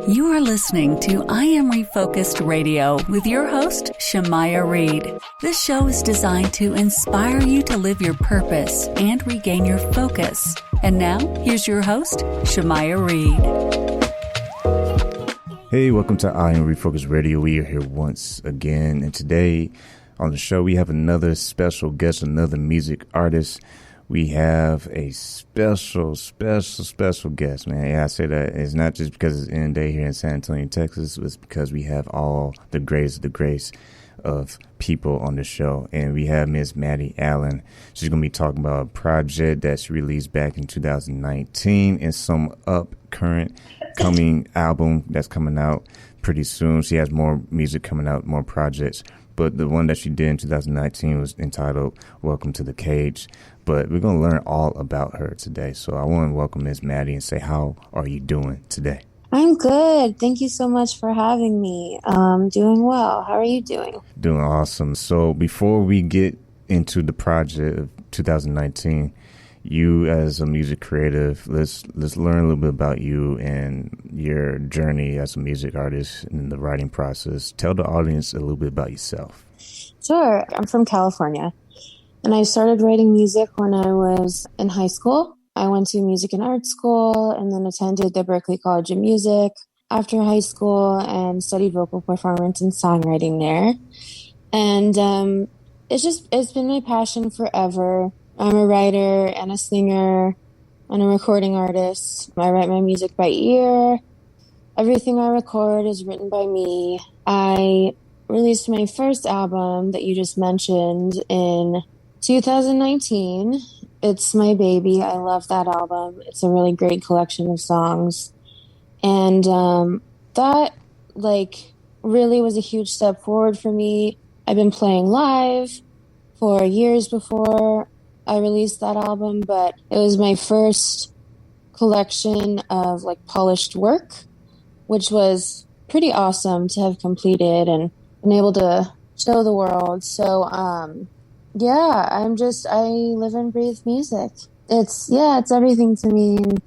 You are listening to I Am Refocused Radio with your host, Shamaya Reed. This show is designed to inspire you to live your purpose and regain your focus. And now, here's your host, Shamaya Reed. Hey, welcome to I Am Refocused Radio. We are here once again, and today on the show we have another special guest, another music artist. We have a special guest, man. Yeah, I say that it's not just because it's in the day here in San Antonio, Texas. It's because we have all the greatest of the grace of people on the show. And we have Miss Maddy Allen. She's going to be talking about a project that she released back in 2019 and some coming album that's coming out pretty soon. She has more music coming out, more projects. But the one that she did in 2019 was entitled Welcome to the Cage. But we're going to learn all about her today. So I want to welcome Ms. Maddy and say, how are you doing today? I'm good. Thank you so much for having me. Doing well. How are you doing? Doing awesome. So before we get into the project of 2019, you as a music creative, let's learn a little bit about you and your journey as a music artist in the writing process. Tell the audience a little bit about yourself. Sure. I'm from California, and I started writing music when I was in high school. I went to music and art school and then attended the Berklee College of Music after high school and studied vocal performance and songwriting there. And it's been my passion forever. I'm a writer and a singer and a recording artist. I write my music by ear. Everything I record is written by me. I released my first album that you just mentioned in 2019. It's my baby. I love that album. It's a really great collection of songs. And that really was a huge step forward for me. I've been playing live for years before I released that album, but it was my first collection of polished work, which was pretty awesome to have completed and been able to show the world. So, I live and breathe music. It's everything to me, and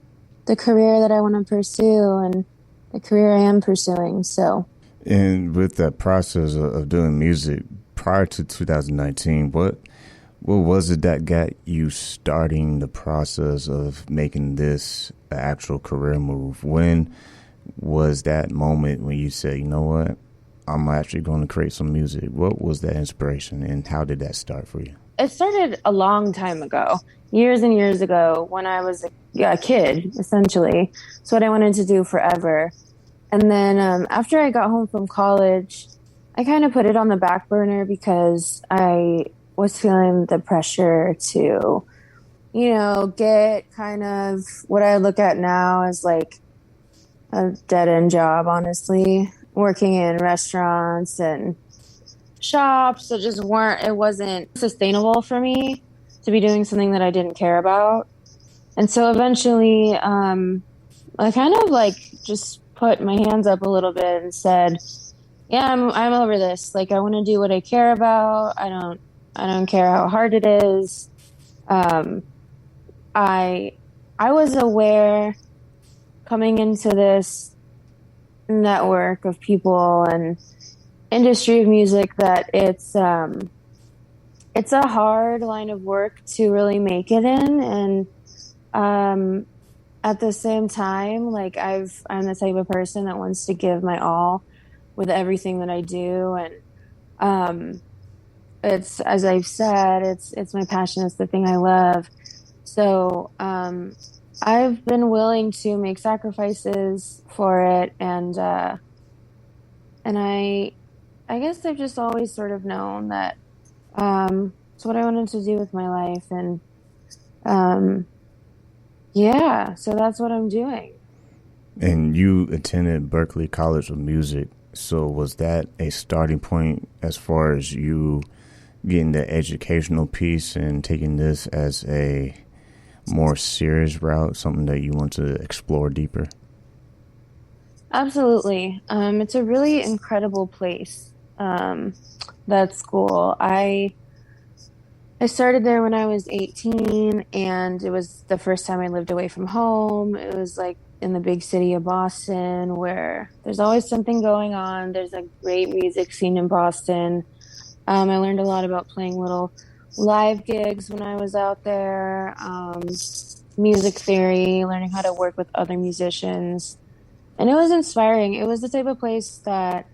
the career that I want to pursue and the career I am pursuing. So, and with that process of doing music prior to 2019, what was it that got you starting the process of making this an actual career move? When was that moment when you said, you know what, I'm actually going to create some music? What was that inspiration, and how did that start for you? It started a long time ago, years and years ago, when I was a kid, essentially. It's what I wanted to do forever. And then after I got home from college, I kind of put it on the back burner because I was feeling the pressure to, get kind of what I look at now as a dead-end job, honestly, working in restaurants and shops that just it wasn't sustainable for me to be doing something that I didn't care about. And so eventually, I kind of just put my hands up a little bit and said, yeah, I'm over this. I want to do what I care about. I don't care how hard it is. I was aware coming into this network of people and industry of music that it's a hard line of work to really make it in. And at the same time, I'm the type of person that wants to give my all with everything that I do. And it's, as I've said, it's my passion. It's the thing I love. So I've been willing to make sacrifices for it, and I guess I've just always sort of known that it's what I wanted to do with my life, and so that's what I'm doing. And you attended Berklee College of Music. So was that a starting point as far as you getting the educational piece and taking this as a more serious route, something that you want to explore deeper? Absolutely. It's a really incredible place, that school. I I started there when I was 18, and it was the first time I lived away from home. It was like in the big city of Boston, where there's always something going on. There's a great music scene in Boston. I learned a lot about playing little live gigs when I was out there, music theory, learning how to work with other musicians. And it was inspiring. It was the type of place that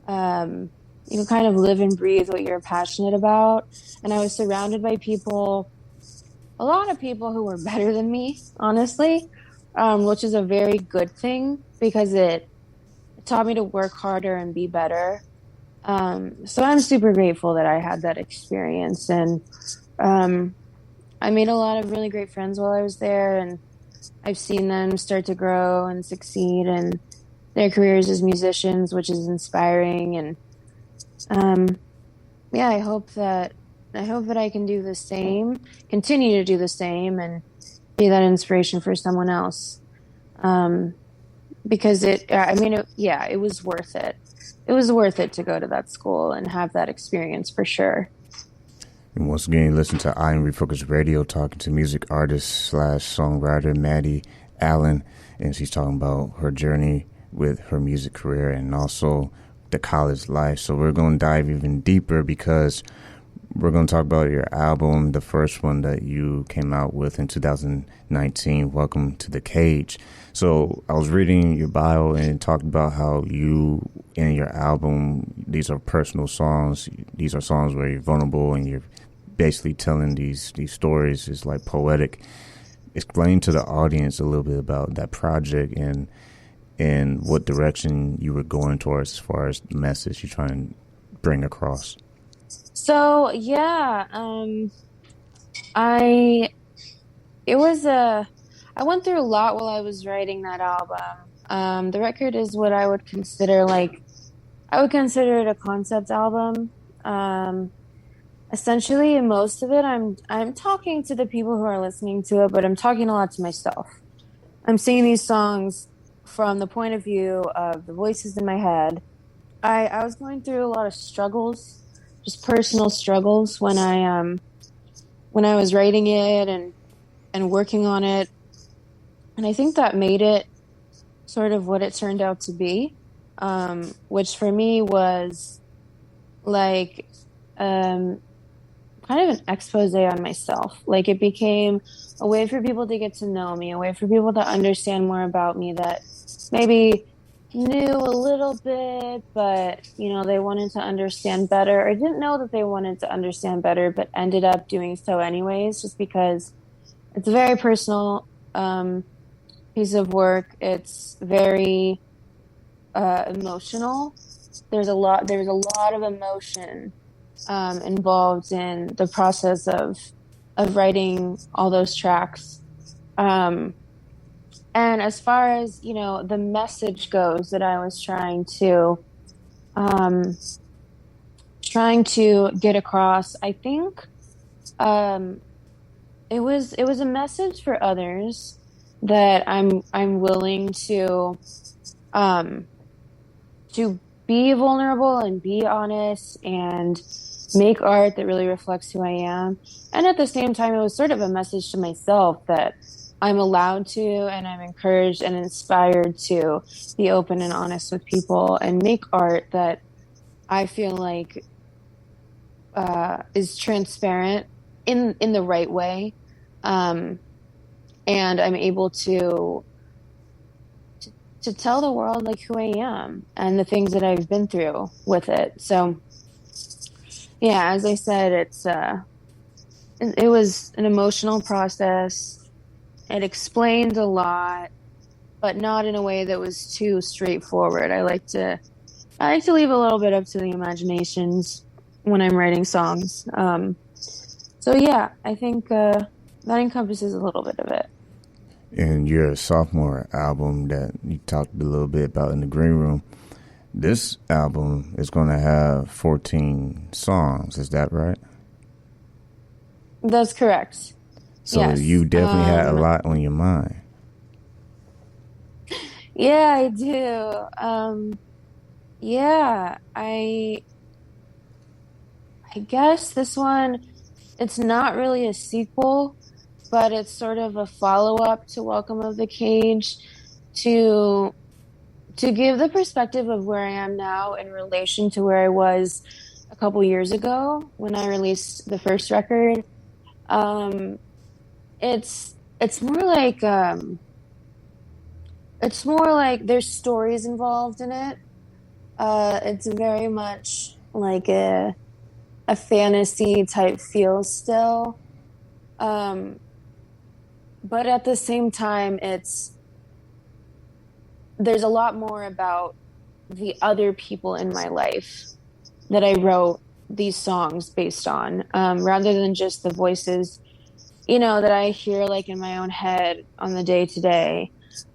um, you can kind of live and breathe what you're passionate about. And I was surrounded by people, a lot of people who were better than me, honestly, which is a very good thing because it taught me to work harder and be better. So I'm super grateful that I had that experience. And um, I made a lot of really great friends while I was there. And I've seen them start to grow and succeed in their careers as musicians, which is inspiring. And um, yeah, I hope that I can do the same, continue to do the same, and be that inspiration for someone else. Um, because yeah, it was worth it. It was worth it to go to that school and have that experience for sure. And once again, you listen to I Am Refocused Radio, talking to music artist slash songwriter Maddy Allen, and she's talking about her journey with her music career and also the college life. So we're going to dive even deeper because we're going to talk about your album, the first one that you came out with in 2019, Welcome to the Cage. So I was reading your bio and it talked about how you, in your album, these are personal songs. These are songs where you're vulnerable and you're basically telling these stories. It's like poetic. Explain to the audience a little bit about that project and what direction you were going towards as far as the message you're trying to bring across. So yeah, I it was I went through a lot while I was writing that album. The record is what I would consider I would consider it a concept album. Essentially, in most of it, I'm talking to the people who are listening to it, but I'm talking a lot to myself. I'm singing these songs from the point of view of the voices in my head. I was going through a lot of struggles, just personal struggles when I was writing it and working on it. And I think that made it sort of what it turned out to be, which for me was like kind of an expose on myself. Like it became a way for people to get to know me, a way for people to understand more about me that maybe knew a little bit, but they wanted to understand better, or didn't know that they wanted to understand better, but ended up doing so anyways, just because it's a very personal piece of work. It's very emotional. There's a lot of emotion involved in the process of writing all those tracks. And as far as the message goes that I was trying to get across, I think it was a message for others that I'm willing to be vulnerable and be honest and make art that really reflects who I am. And at the same time, it was sort of a message to myself that I'm allowed to, and I'm encouraged and inspired to be open and honest with people and make art that I feel like is transparent in the right way. And I'm able to tell the world like who I am and the things that I've been through with it. So yeah, as I said, it was an emotional process. It explained a lot, but not in a way that was too straightforward. I like to leave a little bit up to the imaginations when I'm writing songs. So yeah, I think that encompasses a little bit of it. In your sophomore album that you talked a little bit about in the green room, this album is going to have 14 songs. Is that right? That's correct. So yes. You definitely had a lot on your mind. Yeah, I do. Yeah, I guess this one, it's not really a sequel, but it's sort of a follow-up to Welcome of the Cage to to give the perspective of where I am now in relation to where I was a couple years ago when I released the first record. Um, it's more like there's stories involved in it. It's very much like a fantasy type feel still. Um, but at the same time, there's a lot more about the other people in my life that I wrote these songs based on, rather than just the voices, that I hear like in my own head on the day to day.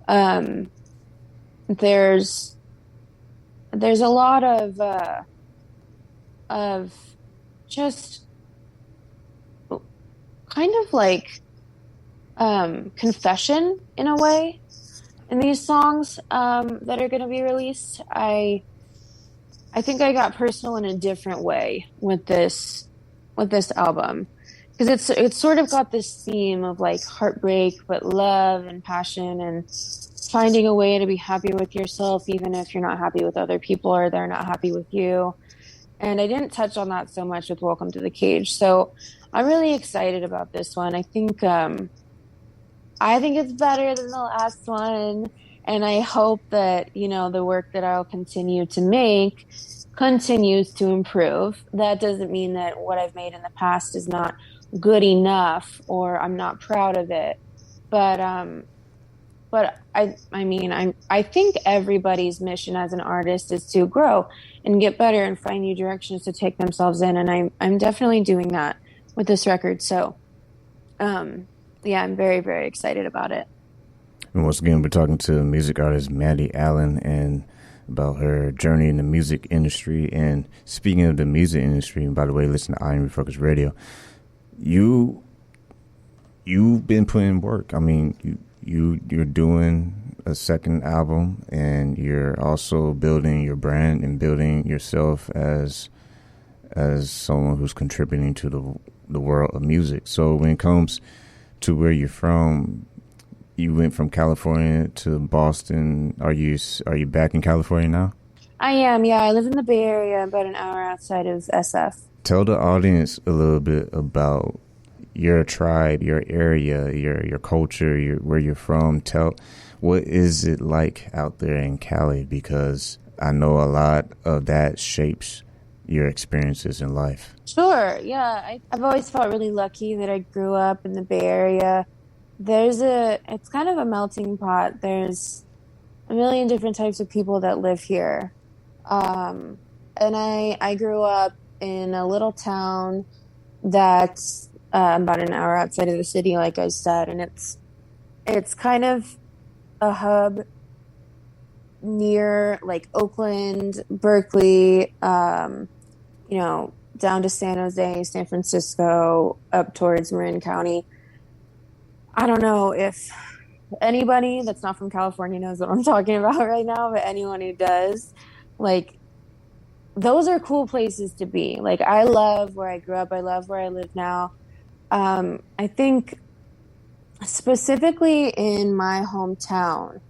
Um, there's there's a lot of just kind of like confession in a way in these songs that are going to be released. I think I got personal in a different way with this album because it's sort of got this theme of like heartbreak, but love and passion and finding a way to be happy with yourself, even if you're not happy with other people or they're not happy with you. And I didn't touch on that so much with Welcome to the Cage. So I'm really excited about this one. I think it's better than the last one. And I hope that, the work that I'll continue to make continues to improve. That doesn't mean that what I've made in the past is not good enough or I'm not proud of it. But I think everybody's mission as an artist is to grow and get better and find new directions to take themselves in. And I'm definitely doing that with this record. So, yeah, I'm very, very excited about it. And once again, we're talking to music artist Maddy Allen and about her journey in the music industry. And speaking of the music industry, and by the way, listen to I Am Refocus Radio. You've been putting in work. I mean, you're doing a second album, and you're also building your brand and building yourself as someone who's contributing to the world of music. So when it comes to where you're from, you went from California to Boston. Are you back in California now? I am, yeah. I live in the Bay Area, about an hour outside of SF. Tell the audience a little bit about your tribe, your area, your culture, where you're from. What is it like out there in Cali? Because I know a lot of that shapes your experiences in life. Sure, yeah. I've always felt really lucky that I grew up in the Bay Area. It's kind of a melting pot. There's a million different types of people that live here. And I grew up in a little town that's about an hour outside of the city, like I said, and it's kind of a hub near like Oakland, Berkeley, down to San Jose, San Francisco, up towards Marin County. I don't know if anybody that's not from California knows what I'm talking about right now, but anyone who does, like, those are cool places to be. Like, I love where I grew up. I love where I live now. I think specifically in my hometown,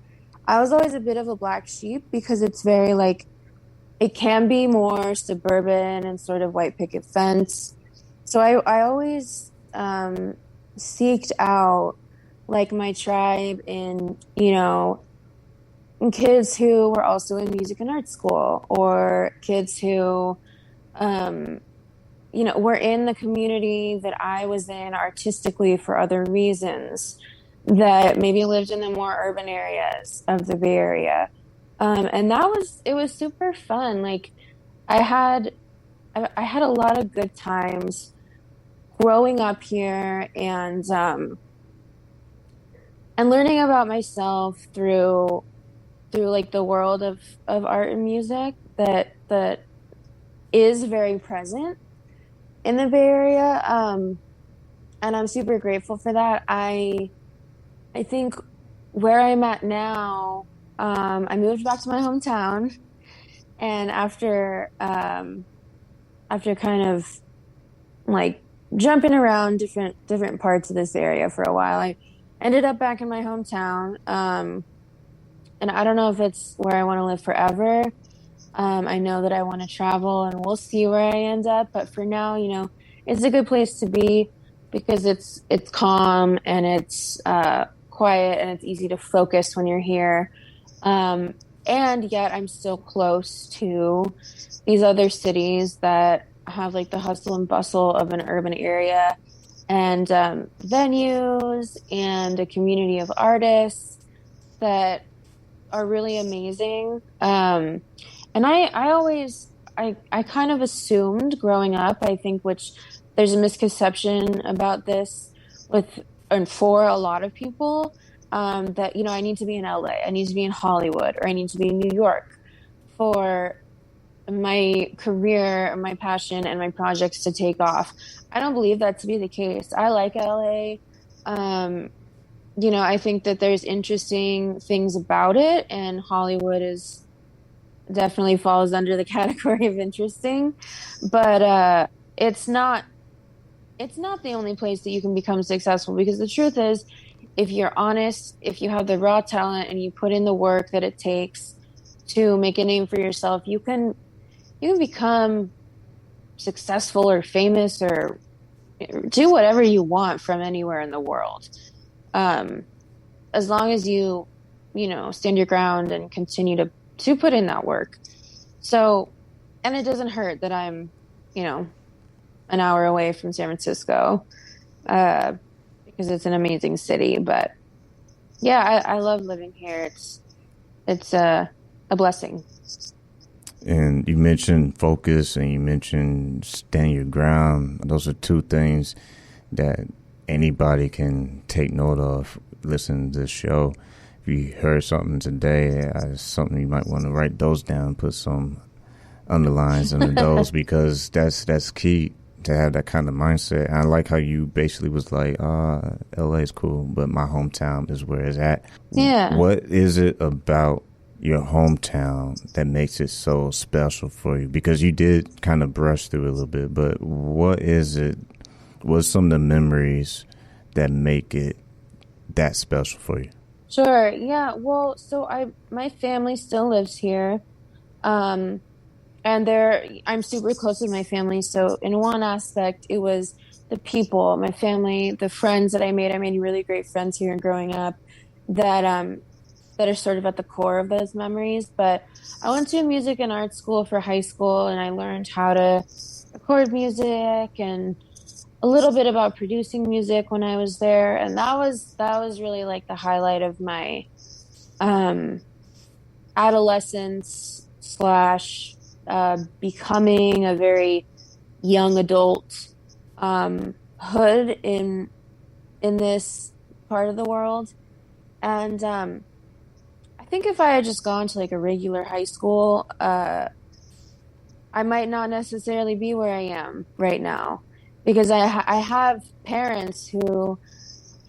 I was always a bit of a black sheep because it's very like, it can be more suburban and sort of white picket fence. So I always seeked out like my tribe in kids who were also in music and art school, or kids who were in the community that I was in artistically for other reasons, that maybe lived in the more urban areas of the Bay Area. And it was super fun. Like I had a lot of good times growing up here and learning about myself through like the world of art and music that is very present in the Bay Area. And I'm super grateful for that. I think where I'm at now, I moved back to my hometown, and after kind of like jumping around different parts of this area for a while. I ended up back in my hometown. And I don't know if it's where I want to live forever. I know that I want to travel and we'll see where I end up. But for now, it's a good place to be because it's calm and it's quiet and it's easy to focus when you're here. And yet I'm still close to these other cities that have like the hustle and bustle of an urban area and venues and a community of artists that are really amazing. And I always, I kind of assumed growing up, I think, which there's a misconception about this with, and for a lot of people, that, I need to be in LA, I need to be in Hollywood, or I need to be in New York for my career, my passion, and my projects to take off. I don't believe that to be the case. I like LA. I think that there's interesting things about it, and Hollywood is definitely falls under the category of interesting, but it's not the only place that you can become successful, because the truth is, if you're honest, if you have the raw talent and you put in the work that it takes to make a name for yourself, you can become successful or famous or do whatever you want from anywhere in the world. As long as you stand your ground and continue to put in that work. So, and it doesn't hurt that I'm, an hour away from San Francisco, because it's an amazing city. But yeah, I love living here. It's a blessing. And you mentioned focus and you mentioned stand your ground. Those are two things that anybody can take note of listening to this show. If you heard something today, something you might want to write those down, put some underlines under those, because that's key to have that kind of mindset. And I like how you basically was like, LA is cool, but my hometown is where it's at. Yeah. What is it about your hometown that makes it so special for you? Because you did kind of brush through it a little bit, but what is it? What's some of the memories that make it that special for you? Sure. Yeah. Well, so my family still lives here. And I'm super close with my family. So in one aspect, it was the people, my family, the friends that I made. I made really great friends here growing up that are sort of at the core of those memories. But I went to music and art school for high school, and I learned how to record music and a little bit about producing music when I was there. And that was really like the highlight of my adolescence slash becoming a very young adult hood in this part of the world. And I think if I had just gone to like a regular high school, I might not necessarily be where I am right now, because I have parents who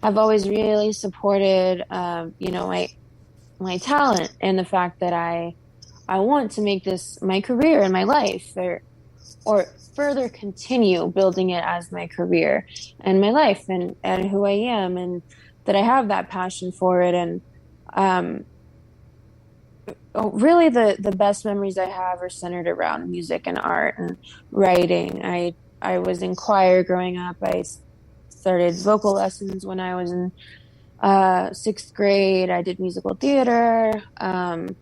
have always really supported my talent and the fact that I want to make this my career in my life, or further continue building it as my career and my life and who I am, and that I have that passion for it. And really the best memories I have are centered around music and art and writing. I was in choir growing up. I started vocal lessons when I was in 6th grade. I did musical theater. I'm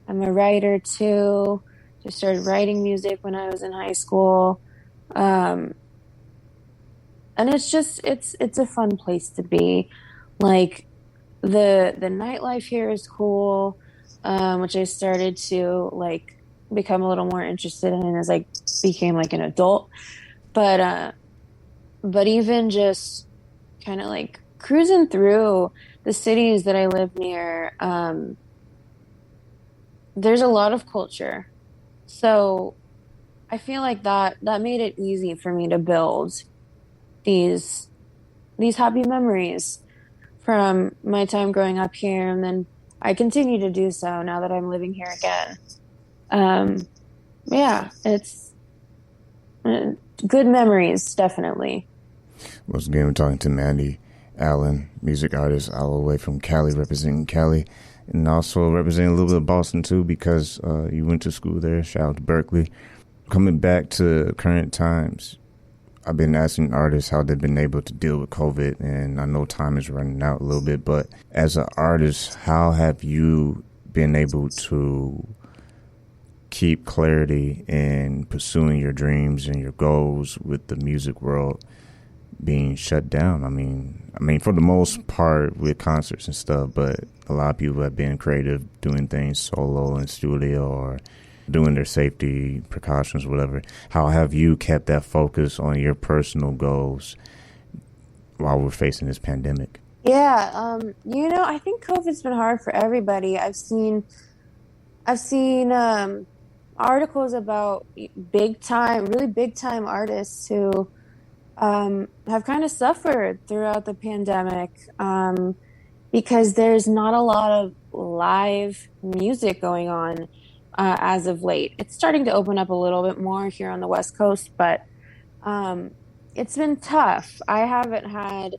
a writer too. Just started writing music when I was in high school. And it's just, it's a fun place to be. Like the nightlife here is cool, which I started to like become a little more interested in as I became like an adult. But even just kind of like cruising through the cities that I live near, there's a lot of culture. So I feel like that made it easy for me to build these happy memories from my time growing up here. And then I continue to do so now that I'm living here again. Yeah, it's good memories, definitely. Once again, we're talking to Maddy Allen, music artist all the way from Cali, representing Cali, and also representing a little bit of Boston too, because you went to school there. Shout out to Berklee. Coming back to current times, I've been asking artists how they've been able to deal with COVID, and I know time is running out a little bit, but as an artist, how have you been able to keep clarity in pursuing your dreams and your goals with the music world being shut down? I mean, for the most part with concerts and stuff, but a lot of people have been creative doing things solo in studio or doing their safety precautions, whatever. How have you kept that focus on your personal goals while we're facing this pandemic? Yeah, I think COVID's been hard for everybody. I've seen articles about really big time artists who have kind of suffered throughout the pandemic because there's not a lot of live music going on as of late. It's starting to open up a little bit more here on the West Coast, but it's been tough. I haven't had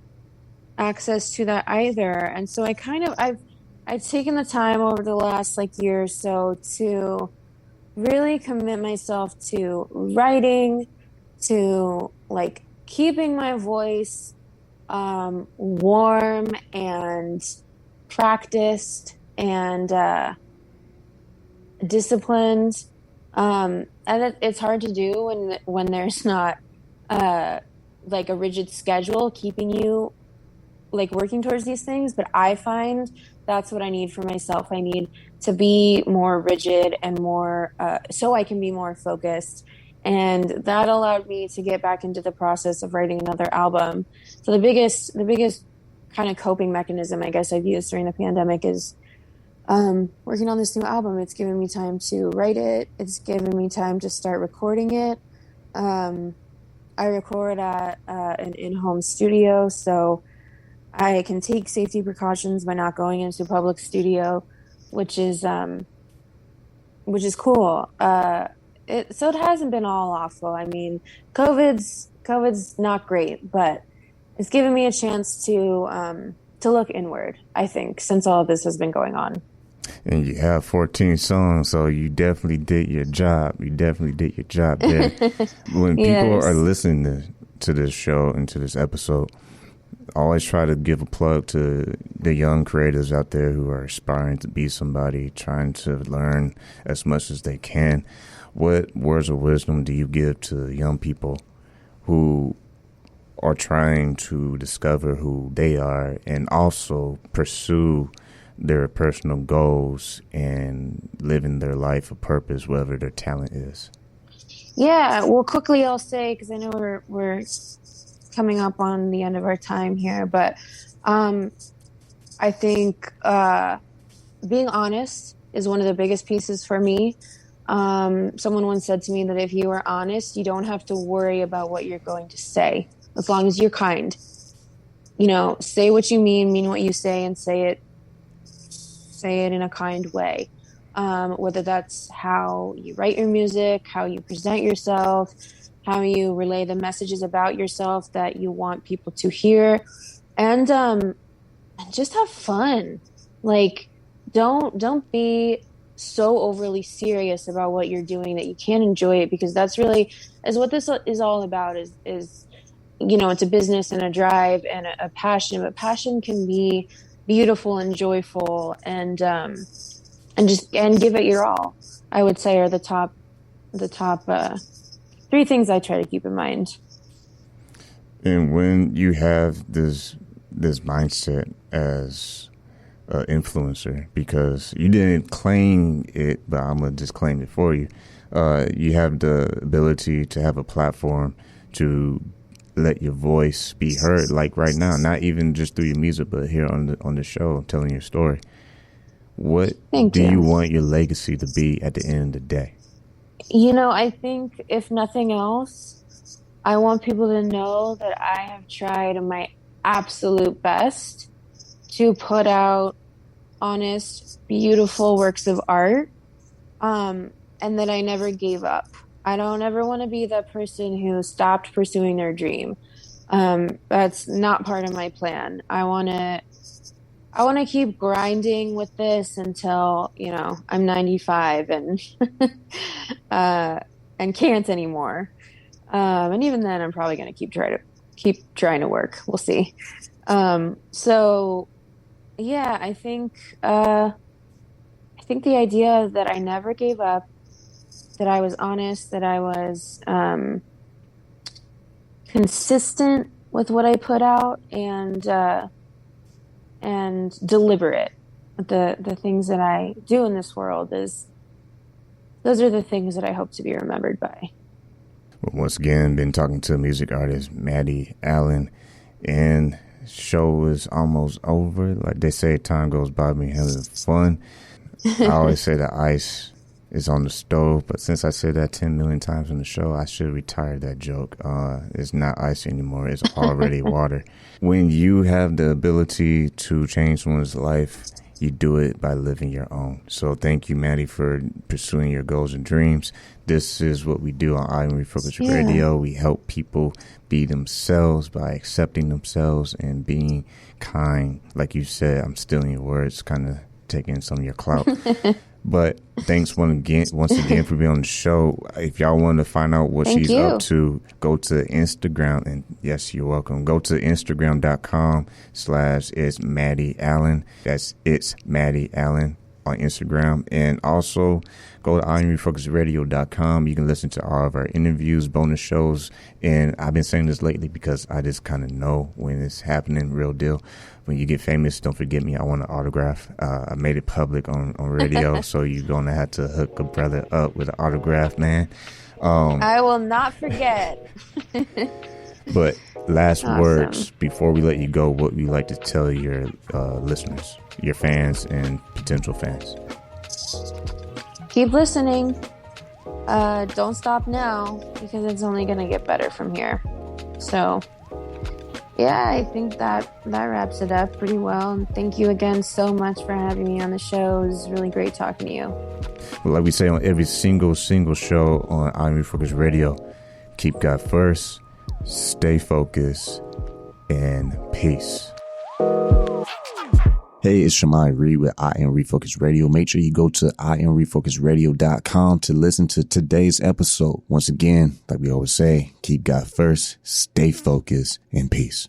access to that either, and so I've taken the time over the last year or so to really commit myself to writing, to keeping my voice warm and practiced and disciplined. And it's hard to do when there's not a rigid schedule keeping you working towards these things. But I find that's what I need for myself. I need to be more rigid and more so I can be more focused. And that allowed me to get back into the process of writing another album. So the biggest kind of coping mechanism I guess I've used during the pandemic is working on this new album. It's given me time to write it. It's given me time to start recording it. I record at an in-home studio, so I can take safety precautions by not going into a public studio, which is cool. So it hasn't been all awful. I mean, COVID's not great, but it's given me a chance to look inward, I think, since all of this has been going on. And you have 14 songs, so you definitely did your job. You definitely did your job there. When people are listening to this show and to this episode, I always try to give a plug to the young creators out there who are aspiring to be somebody, trying to learn as much as they can. What words of wisdom do you give to young people who are trying to discover who they are and also pursue their personal goals and living their life of purpose, whatever their talent is? Yeah, well, quickly I'll say, because I know we're coming up on the end of our time here, but I think being honest is one of the biggest pieces for me. Someone once said to me that if you are honest, you don't have to worry about what you're going to say, as long as you're kind. Say what you mean what you say, and say it in a kind way. Whether that's how you write your music, how you present yourself, how you relay the messages about yourself that you want people to hear, and just have fun. Don't be so overly serious about what you're doing that you can't enjoy it, because that's really is what this is all about. Is it's a business and a drive and a passion, but passion can be beautiful and joyful and give it your all, I would say, are the top three things I try to keep in mind. And when you have this mindset as an influencer, because you didn't claim it, but I'm going to just claim it for you. You have the ability to have a platform to let your voice be heard, like right now, not even just through your music, but here on the show, telling your story. What do you want your legacy to be at the end of the day? I think if nothing else, I want people to know that I have tried my absolute best to put out honest, beautiful works of art, and that I never gave up. I don't ever want to be that person who stopped pursuing their dream. That's not part of my plan. I want to keep grinding with this until, I'm 95 and and can't anymore. And even then I'm probably going to keep trying to work. We'll see. So yeah, I think the idea that I never gave up, that I was honest, that I was consistent with what I put out, and deliberate with the things that I do in this world, those are the things that I hope to be remembered by. Once again, been talking to music artist Maddy Allen, and show is almost over. Like they say, time goes by me having fun. I always say the ice is on the stove, but since I said that 10 million times in the show, I should retire that joke. It's not ice anymore. It's already water. When you have the ability to change someone's life, you do it by living your own. So thank you, Maddy, for pursuing your goals and dreams. This is what we do on I Am Refocused Radio. We help people be themselves by accepting themselves and being kind. Like you said, I'm stealing your words, kind of taking some of your clout. But thanks once again for being on the show. If y'all want to find out what she's up to, go to Instagram. And yes, you're welcome. Go to Instagram.com/it's Maddy Allen. That's it's Maddy Allen on Instagram. And also go to IamRefocusedRadio.com. You can listen to all of our interviews, bonus shows. And I've been saying this lately because I just kind of know when it's happening, real deal. When you get famous, don't forget me. I want an autograph. I made it public on radio, so you're going to have to hook a brother up with an autograph, man. I will not forget. But last words before we let you go, what would you like to tell your listeners, your fans and potential fans? Keep listening. Don't stop now, because it's only going to get better from here. So yeah, I think that wraps it up pretty well. And thank you again so much for having me on the show. It was really great talking to you. Well, like we say on every single show on I Am Refocused Radio, keep God first, stay focused, and peace. Hey, it's Shemai Reed with I Am Refocused Radio. Make sure you go to IamRefocusedRadio.com to listen to today's episode. Once again, like we always say, keep God first, stay focused, and peace.